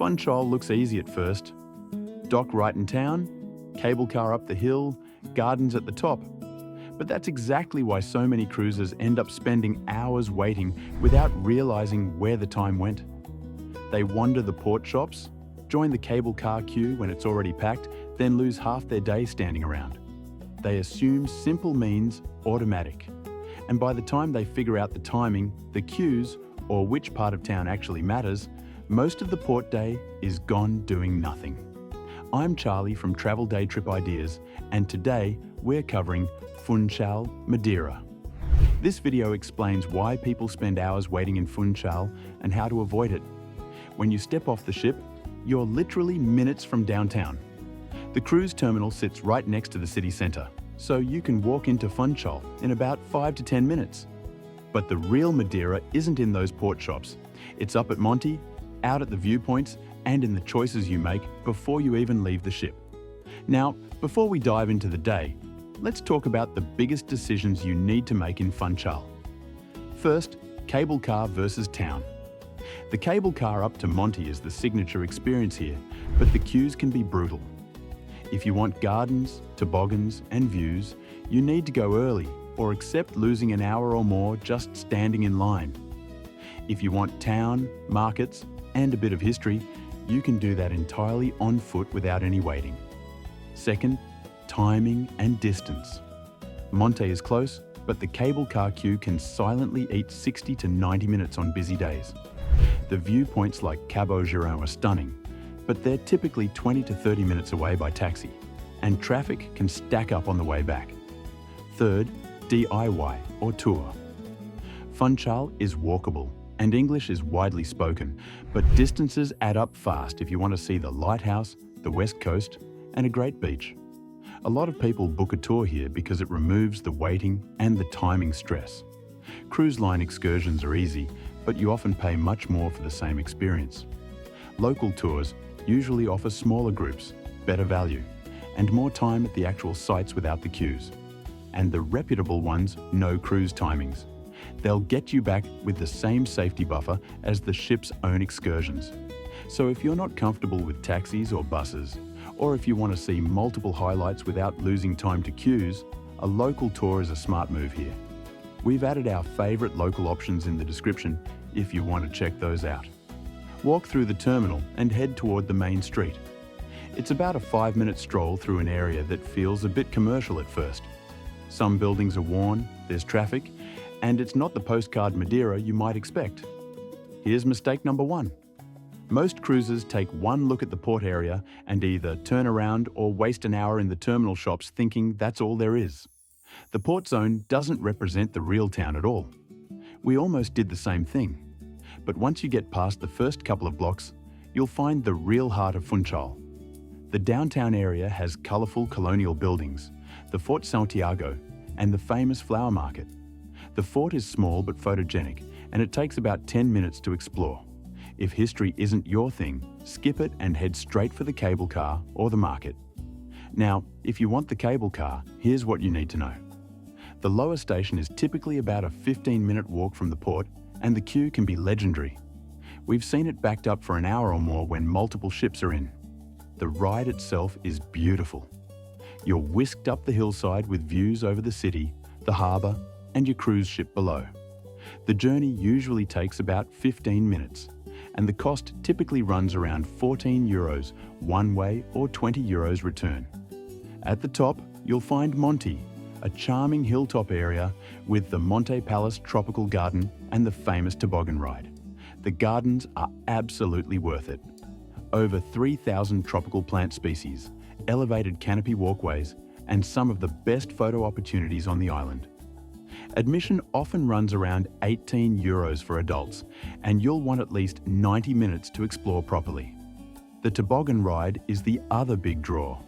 Funchal looks easy at first. Dock right in town, cable car up the hill, gardens at the top. But that's exactly why so many cruisers end up spending hours waiting without realizing where the time went. They wander the port shops, join the cable car queue when it's already packed, then lose half their day standing around. They assume simple means automatic. And by the time they figure out the timing, the queues, or which part of town actually matters, most of the port day is gone doing nothing. I'm Charlie from Travel Day Trip Ideas, and today we're covering Funchal, Madeira. This video explains why people spend hours waiting in Funchal and how to avoid it. When you step off the ship, you're literally minutes from downtown. The cruise terminal sits right next to the city centre, so you can walk into Funchal in about 5 to 10 minutes. But the real Madeira isn't in those port shops. It's up at Monte, out at the viewpoints, and in the choices you make before you even leave the ship. Now, before we dive into the day, let's talk about the biggest decisions you need to make in Funchal. First, cable car versus town. The cable car up to Monte is the signature experience here, but the queues can be brutal. If you want gardens, toboggans, and views, you need to go early or accept losing an hour or more just standing in line. If you want town, markets, and a bit of history, you can do that entirely on foot without any waiting. Second, timing and distance. Monte is close, but the cable car queue can silently eat 60 to 90 minutes on busy days. The viewpoints like Cabo Giron are stunning, but they're typically 20 to 30 minutes away by taxi, and traffic can stack up on the way back. Third, DIY or tour. Funchal is walkable, and English is widely spoken, but distances add up fast if you want to see the lighthouse, the west coast, and a great beach. A lot of people book a tour here because it removes the waiting and the timing stress. Cruise line excursions are easy, but you often pay much more for the same experience. Local tours usually offer smaller groups, better value, and more time at the actual sites without the queues. And the reputable ones know cruise timings. They'll get you back with the same safety buffer as the ship's own excursions. So if you're not comfortable with taxis or buses, or if you want to see multiple highlights without losing time to queues, a local tour is a smart move here. We've added our favourite local options in the description if you want to check those out. Walk through the terminal and head toward the main street. It's about a 5-minute stroll through an area that feels a bit commercial at first. Some buildings are worn, there's traffic, and it's not the postcard Madeira you might expect. Here's mistake number 1. Most cruisers take one look at the port area and either turn around or waste an hour in the terminal shops thinking that's all there is. The port zone doesn't represent the real town at all. We almost did the same thing. But once you get past the first couple of blocks, you'll find the real heart of Funchal. The downtown area has colourful colonial buildings, the Fort Santiago, and the famous flower market. The fort is small but photogenic, and it takes about 10 minutes to explore. If history isn't your thing, skip it and head straight for the cable car or the market. Now, if you want the cable car, here's what you need to know. The lower station is typically about a 15-minute walk from the port, and the queue can be legendary. We've seen it backed up for an hour or more when multiple ships are in. The ride itself is beautiful. You're whisked up the hillside with views over the city, the harbour, and your cruise ship below. The journey usually takes about 15 minutes, and the cost typically runs around €14 one way or €20 return. At the top, you'll find Monte, a charming hilltop area with the Monte Palace Tropical Garden and the famous toboggan ride. The gardens are absolutely worth it. Over 3,000 tropical plant species, elevated canopy walkways, and some of the best photo opportunities on the island. Admission often runs around €18 for adults, and you'll want at least 90 minutes to explore properly. The toboggan ride is the other big draw.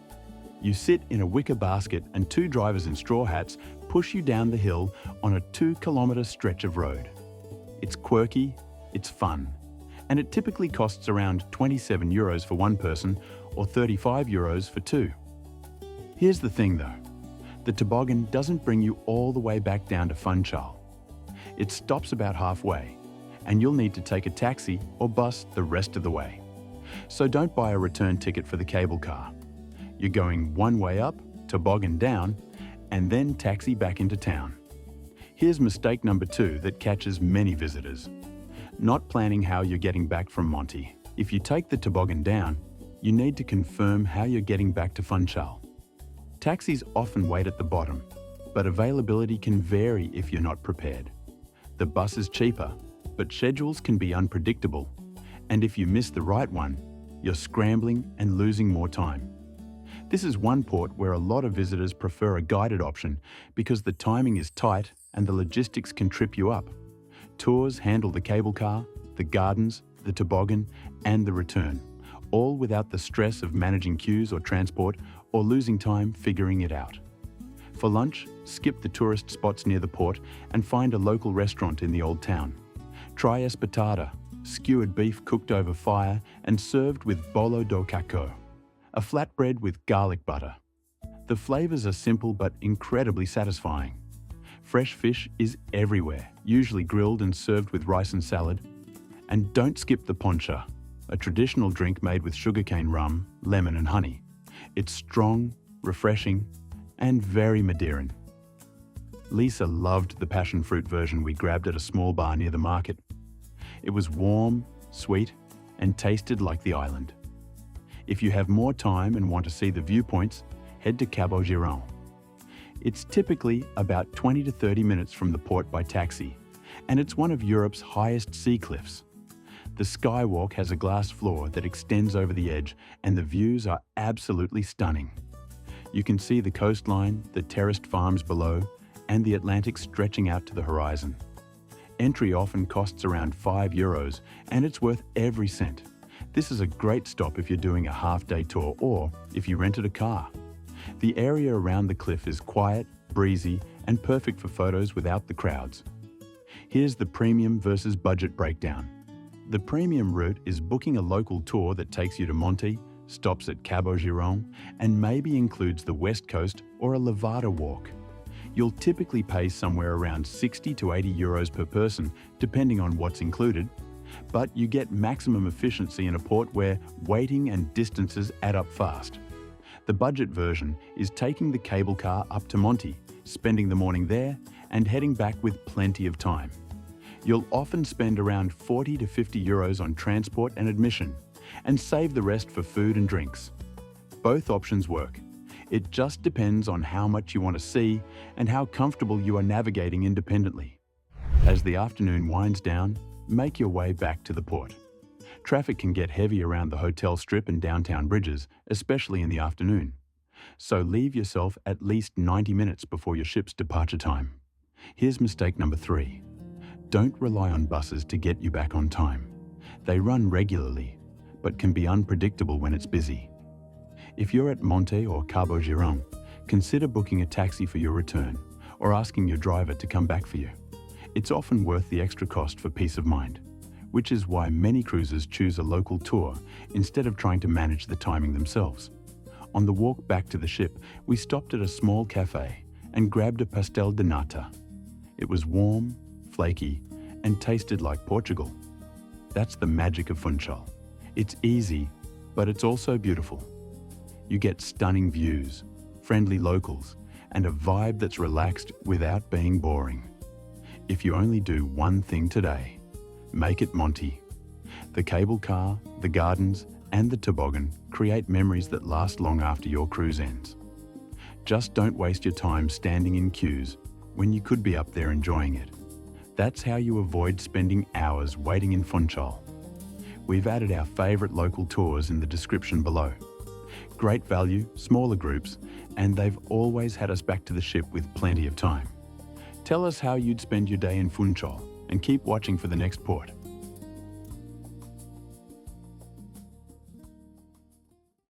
You sit in a wicker basket and 2 drivers in straw hats push you down the hill on a 2-kilometre stretch of road. It's quirky, it's fun, and it typically costs around €27 for one person or €35 for 2. Here's the thing though. The toboggan doesn't bring you all the way back down to Funchal. It stops about halfway, and you'll need to take a taxi or bus the rest of the way. So don't buy a return ticket for the cable car. You're going one way up, toboggan down, and then taxi back into town. Here's mistake number 2 that catches many visitors. Not planning how you're getting back from Monte. If you take the toboggan down, you need to confirm how you're getting back to Funchal. Taxis often wait at the bottom, but availability can vary if you're not prepared. The bus is cheaper, but schedules can be unpredictable, and if you miss the right one, you're scrambling and losing more time. This is one port where a lot of visitors prefer a guided option because the timing is tight and the logistics can trip you up. Tours handle the cable car, the gardens, the toboggan, and the return, all without the stress of managing queues or transport or losing time figuring it out. For lunch, skip the tourist spots near the port and find a local restaurant in the old town. Try espetada, skewered beef cooked over fire and served with bolo do caco, a flatbread with garlic butter. The flavors are simple but incredibly satisfying. Fresh fish is everywhere, usually grilled and served with rice and salad. And don't skip the poncha, a traditional drink made with sugarcane rum, lemon and honey. It's strong, refreshing, and very Madeiran. Lisa loved the passion fruit version we grabbed at a small bar near the market. It was warm, sweet, and tasted like the island. If you have more time and want to see the viewpoints, head to Cabo Giron. It's typically about 20 to 30 minutes from the port by taxi, and it's one of Europe's highest sea cliffs. The skywalk has a glass floor that extends over the edge, and the views are absolutely stunning. You can see the coastline, the terraced farms below, and the Atlantic stretching out to the horizon. Entry often costs around €5, and it's worth every cent. This is a great stop if you're doing a half-day tour or if you rented a car. The area around the cliff is quiet, breezy, and perfect for photos without the crowds. Here's the premium versus budget breakdown. The premium route is booking a local tour that takes you to Monte, stops at Cabo Giron, and maybe includes the West Coast or a Levada walk. You'll typically pay somewhere around €60 to €80 per person, depending on what's included, but you get maximum efficiency in a port where waiting and distances add up fast. The budget version is taking the cable car up to Monte, spending the morning there, and heading back with plenty of time. You'll often spend around €40 to €50 on transport and admission, and save the rest for food and drinks. Both options work. It just depends on how much you want to see and how comfortable you are navigating independently. As the afternoon winds down, make your way back to the port. Traffic can get heavy around the hotel strip and downtown bridges, especially in the afternoon. So leave yourself at least 90 minutes before your ship's departure time. Here's mistake number 3. Don't rely on buses to get you back on time. They run regularly, but can be unpredictable when it's busy. If you're at Monte or Cabo Giron, consider booking a taxi for your return or asking your driver to come back for you. It's often worth the extra cost for peace of mind, which is why many cruisers choose a local tour instead of trying to manage the timing themselves. On the walk back to the ship, we stopped at a small cafe and grabbed a pastel de nata. It was warm, flaky, and tasted like Portugal. That's the magic of Funchal. It's easy, but it's also beautiful. You get stunning views, friendly locals, and a vibe that's relaxed without being boring. If you only do one thing today, make it Monte. The cable car, the gardens, and the toboggan create memories that last long after your cruise ends. Just don't waste your time standing in queues when you could be up there enjoying it. That's how you avoid spending hours waiting in Funchal. We've added our favorite local tours in the description below. Great value, smaller groups, and they've always had us back to the ship with plenty of time. Tell us how you'd spend your day in Funchal and keep watching for the next port.